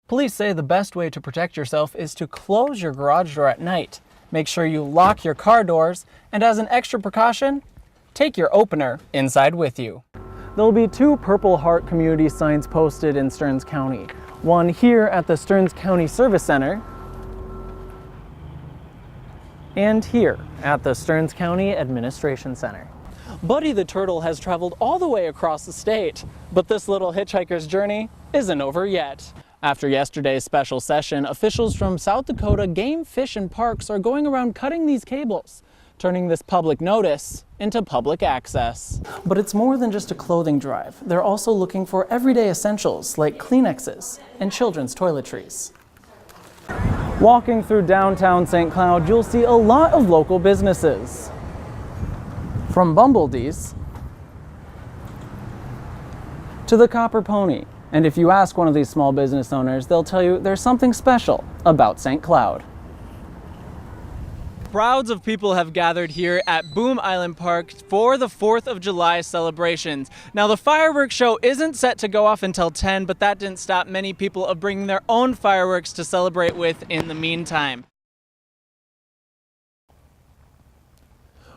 Police say the best way to protect yourself is to close your garage door at night. Make sure you lock your car doors, and as an extra precaution, take your opener inside with you. There'll be 2 Purple Heart community signs posted in Stearns County. One here at the Stearns County Service Center, and here at the Stearns County Administration Center. Buddy the Turtle has traveled all the way across the state, but this little hitchhiker's journey isn't over yet. After yesterday's special session, officials from South Dakota Game, Fish, and Parks are going around cutting these cables, turning this public notice into public access. But it's more than just a clothing drive. They're also looking for everyday essentials like Kleenexes and children's toiletries. Walking through downtown St. Cloud, you'll see a lot of local businesses. From Bumblebees to the Copper Pony. And if you ask one of these small business owners, they'll tell you there's something special about St. Cloud. Crowds of people have gathered here at Boom Island Park for the 4th of July celebrations. Now, the fireworks show isn't set to go off until 10, but that didn't stop many people of bringing their own fireworks to celebrate with in the meantime.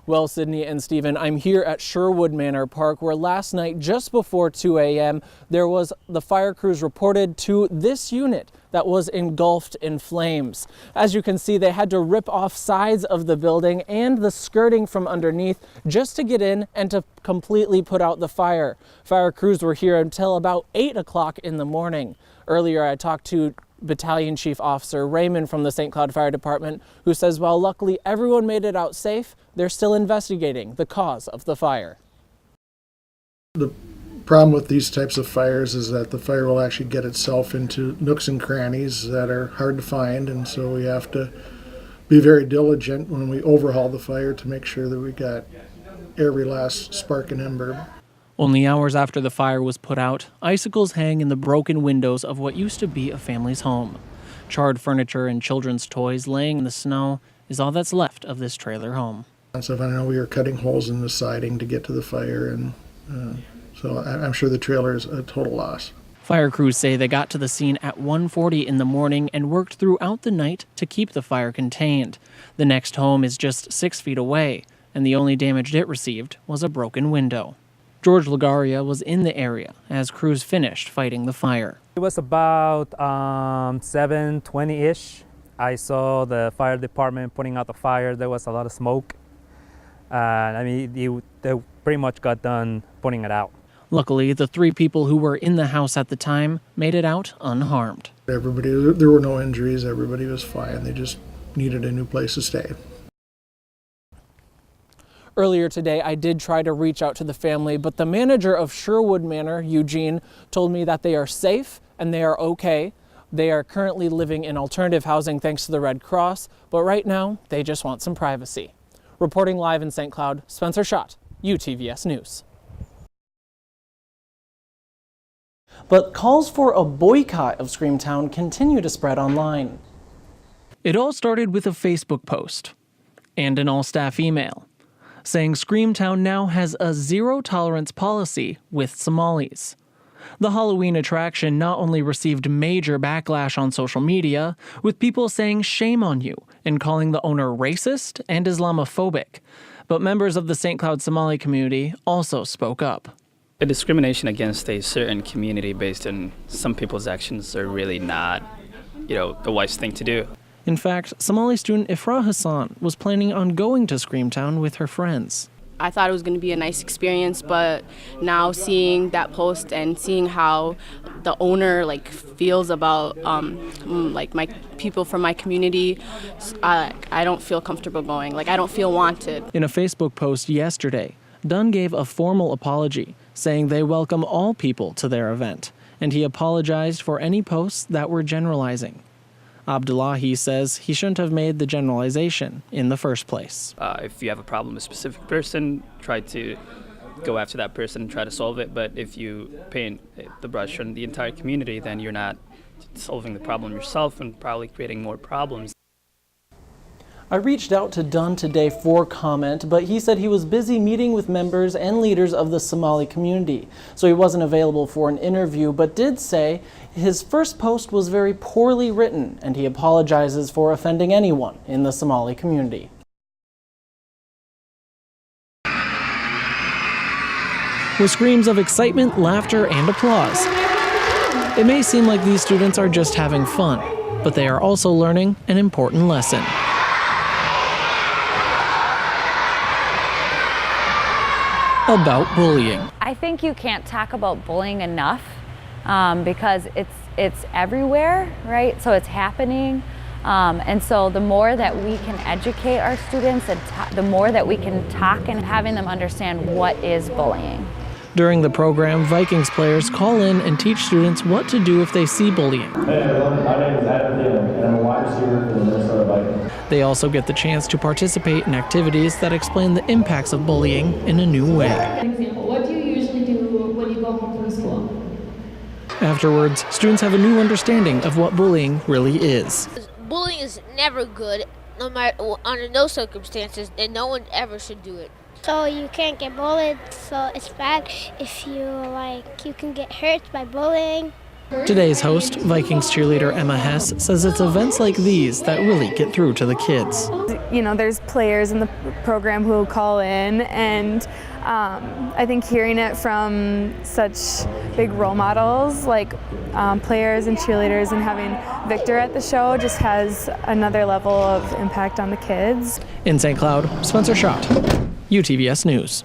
Well, Sydney and Stephen, I'm here at Sherwood Manor Park, where last night, just before 2 a.m., the fire crews reported to this unit that was engulfed in flames. As you can see, they had to rip off sides of the building and the skirting from underneath just to get in and to completely put out the fire. Fire crews were here until about 8 o'clock in the morning. Earlier, I talked to Battalion Chief Officer Raymond from the St. Cloud Fire Department, who says while luckily everyone made it out safe, they're still investigating the cause of the fire. The problem with these types of fires is that the fire will actually get itself into nooks and crannies that are hard to find, and so we have to be very diligent when we overhaul the fire to make sure that we got every last spark and ember. Only hours after the fire was put out, icicles hang in the broken windows of what used to be a family's home. Charred furniture and children's toys laying in the snow is all that's left of this trailer home. So I know we were cutting holes in the siding to get to the fire, and so I'm sure the trailer is a total loss. Fire crews say they got to the scene at 1:40 in the morning and worked throughout the night to keep the fire contained. The next home is just 6 feet away, and the only damage it received was a broken window. George Lagaria was in the area as crews finished fighting the fire. It was about 7:20-ish. I saw the fire department putting out the fire. There was a lot of smoke. They pretty much got done putting it out. Luckily, the 3 people who were in the house at the time made it out unharmed. There were no injuries. Everybody was fine. They just needed a new place to stay. Earlier today, I did try to reach out to the family, but the manager of Sherwood Manor, Eugene, told me that they are safe and they are okay. They are currently living in alternative housing thanks to the Red Cross, but right now, they just want some privacy. Reporting live in St. Cloud, Spencer Schacht, UTVS News. But calls for a boycott of Screamtown continue to spread online. It all started with a Facebook post and an all-staff email saying Screamtown now has a zero-tolerance policy with Somalis. The Halloween attraction not only received major backlash on social media, with people saying shame on you and calling the owner racist and Islamophobic, but members of the St. Cloud Somali community also spoke up. The discrimination against a certain community based on some people's actions are really not, the wise thing to do. In fact, Somali student Ifra Hassan was planning on going to Screamtown with her friends. I thought it was going to be a nice experience, but now seeing that post and seeing how the owner feels about my people from my community, I don't feel comfortable going. I don't feel wanted. In a Facebook post yesterday, Dunn gave a formal apology, saying they welcome all people to their event, and he apologized for any posts that were generalizing. Abdullahi says he shouldn't have made the generalization in the first place. If you have a problem with a specific person, try to go after that person and try to solve it. But if you paint the brush on the entire community, then you're not solving the problem yourself and probably creating more problems. I reached out to Dunn today for comment, but he said he was busy meeting with members and leaders of the Somali community, so he wasn't available for an interview, but did say his first post was very poorly written, and he apologizes for offending anyone in the Somali community. With screams of excitement, laughter, and applause, it may seem like these students are just having fun, but they are also learning an important lesson. About bullying. I think you can't talk about bullying enough because it's everywhere, right? So it's happening. And so the more that we can educate our students, and the more that we can talk and having them understand what is bullying. During the program, Vikings players call in and teach students what to do if they see bullying. Hey everyone, my name is Adam Thielen, and I'm a wide receiver for the Minnesota Vikings. They also get the chance to participate in activities that explain the impacts of bullying in a new way. For example, what do you usually do when you go home from school? Afterwards, students have a new understanding of what bullying really is. Bullying is never good, no matter under no circumstances, and no one ever should do it. So you can't get bullied, so it's bad if you can get hurt by bullying. Today's host, Vikings cheerleader Emma Hess, says it's events like these that really get through to the kids. You know, there's players in the program who call in, and I think hearing it from such big role models like players and cheerleaders, and having Victor at the show just has another level of impact on the kids. In St. Cloud, Spencer Schacht, UTVS News.